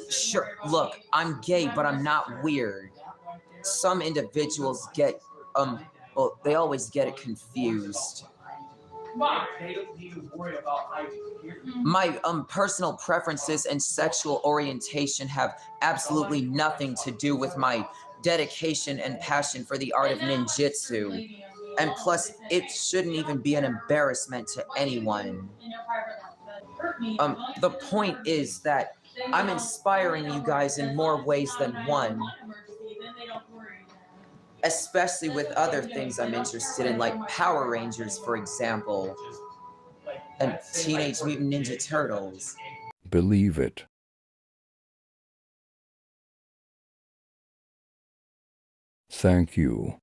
Sure, look, I'm gay, but I'm not weird. Some individuals get, well, they always get it confused. They don't need to worry about hygiene. Here. My personal preferences and sexual orientation have absolutely nothing to do with my dedication and passion for the art of ninjutsu. And plus, it shouldn't even be an embarrassment to anyone. The point is that I'm inspiring you guys in more ways than one, especially with other things I'm interested in, like Power Rangers, for example, and Teenage Mutant Ninja Turtles. Believe it. Thank you.